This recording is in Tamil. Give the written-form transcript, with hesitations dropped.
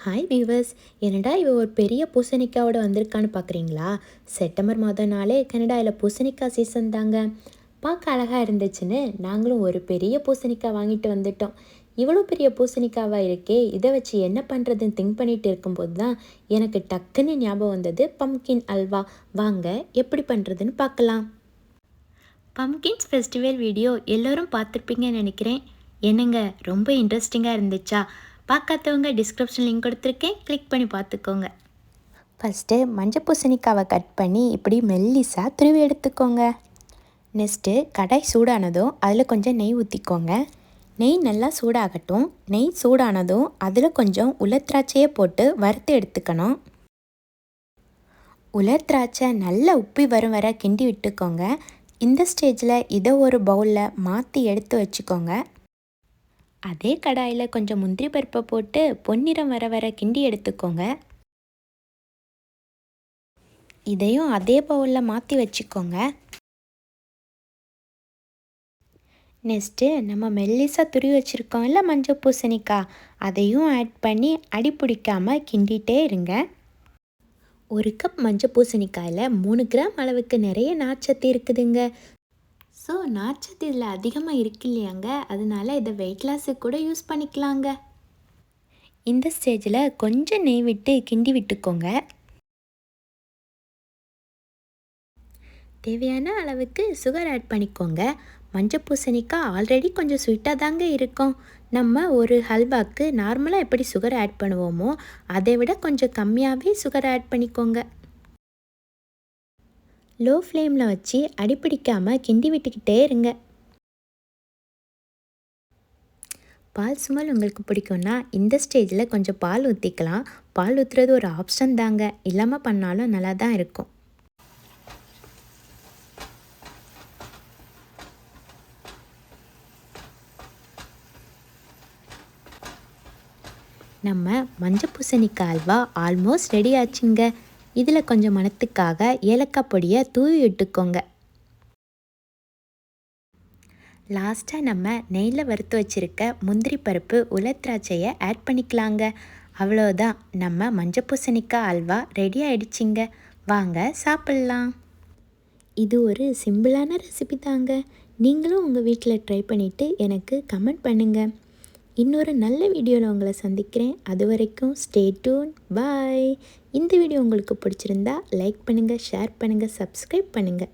ஹாய் வீவர்ஸ், என்னடா இவ ஒரு பெரிய பூசணிக்காவோட வந்திருக்கான்னு பார்க்குறீங்களா? செப்டம்பர் மாதம்னாலே கனடாவில் பூசணிக்காய் சீசன் தாங்க. பார்க்க அழகாக இருந்துச்சுன்னு நாங்களும் ஒரு பெரிய பூசணிக்காய் வாங்கிட்டு வந்துட்டோம். இவ்வளோ பெரிய பூசணிக்காவாக இருக்கே, இதை வச்சு என்ன பண்ணுறதுன்னு திங்க் பண்ணிட்டு இருக்கும்போது தான் எனக்கு டக்குன்னு ஞாபகம் வந்தது பம்கின் அல்வா. வாங்க எப்படி பண்ணுறதுன்னு பார்க்கலாம். பம்கின்ஸ் ஃபெஸ்டிவல் வீடியோ எல்லோரும் பார்த்துருப்பீங்கன்னு நினைக்கிறேன். என்னங்க, ரொம்ப இன்ட்ரெஸ்டிங்காக இருந்துச்சா? பார்க்காதவங்க டிஸ்கிரிப்ஷன் லிங்க் கொடுத்துருக்கேன், கிளிக் பண்ணி பார்த்துக்கோங்க. ஃபஸ்ட்டு மஞ்சள் பூசணிக்காவை கட் பண்ணி இப்படி மெல்லிசாக துருவி எடுத்துக்கோங்க. நெக்ஸ்ட்டு கடாய் சூடானதும் அதில் கொஞ்சம் நெய் ஊற்றிக்கோங்க. நெய் நல்லா சூடாகட்டும். நெய் சூடானதும் அதில் கொஞ்சம் உலர் திராட்சையை போட்டு வறுத்து எடுத்துக்கணும். உலர் திராட்சை நல்லா உப்பி வரும் வர கிண்டி விட்டுக்கோங்க. இந்த ஸ்டேஜில் இதை ஒரு பவுலில் மாற்றி எடுத்து வச்சுக்கோங்க. அதே கடாயில் கொஞ்சம் முந்திரி பருப்பை போட்டு பொன்னிறம் வர வர கிண்டி எடுத்துக்கோங்க. இதையும் அதே பவுலில் மாற்றி வச்சுக்கோங்க. நெக்ஸ்ட்டு நம்ம மெல்லிசாக துருவி வச்சுருக்கோம்ல மஞ்சள் பூசணிக்காய், அதையும் ஆட் பண்ணி அடி பிடிக்காமல் கிண்டிகிட்டே இருங்க. 1 கப் மஞ்சள் பூசணிக்காயில் 3 கிராம் அளவுக்கு நிறைய நார்ச்சத்து இருக்குதுங்க. ஸோ நார்ச்சத்து இதில் அதிகமாக இருக்கு இல்லையாங்க, அதனால இதை வெயிட் லாஸுக்கு கூட யூஸ் பண்ணிக்கலாங்க. இந்த ஸ்டேஜில் கொஞ்சம் நெய் விட்டு கிண்டி விட்டுக்கோங்க. தேவையான அளவுக்கு சுகர் ஆட் பண்ணிக்கோங்க. மஞ்சள் பூசணிக்காய் ஆல்ரெடி கொஞ்சம் ஸ்வீட்டாக தாங்க இருக்கும். நம்ம ஒரு ஹல்வாக்கு நார்மலாக எப்படி சுகர் ஆட் பண்ணுவோமோ அதை விட கொஞ்சம் கம்மியாகவே சுகர் ஆட் பண்ணிக்கோங்க. லோ ஃப்ளேமில் வச்சு அடிப்பிடிக்காமல் கிண்டி விட்டுக்கிட்டே இருங்க. பால் ஸ்மெல் உங்களுக்கு பிடிக்கும்னா இந்த ஸ்டேஜில் கொஞ்சம் பால் ஊற்றிக்கலாம். பால் ஊற்றுறது ஒரு ஆப்ஷன் தாங்க, இல்லாமல் பண்ணாலும் நல்லா தான் இருக்கும். நம்ம மஞ்சள் பூசணிக்காய் அல்வா ஆல்மோஸ்ட் ரெடி ஆச்சுங்க. இதில் கொஞ்சம் மணத்துக்காக ஏலக்காய் பொடியை தூவி விட்டுக்கோங்க. லாஸ்ட்டாக நம்ம நெய்யில் வறுத்து வச்சுருக்க முந்திரி பருப்பு உலர் திராட்சையை ஆட் பண்ணிக்கலாங்க. அவ்வளோதான், நம்ம மஞ்சள் பூசணிக்காய் அல்வா ரெடி ஆகிடுச்சிங்க. வாங்க சாப்பிட்லாம். இது ஒரு சிம்பிளான ரெசிபி தாங்க. நீங்களும் உங்கள் வீட்டில் ட்ரை பண்ணிவிட்டு எனக்கு கமெண்ட் பண்ணுங்கள். இன்னொரு நல்ல வீடியோவில் உங்களை சந்திக்கிறேன். அது வரைக்கும் ஸ்டே டியூன். பாய். இந்த வீடியோ உங்களுக்கு பிடிச்சிருந்தா லைக் பண்ணுங்கள், ஷேர் பண்ணுங்கள், சப்ஸ்கிரைப் பண்ணுங்கள்.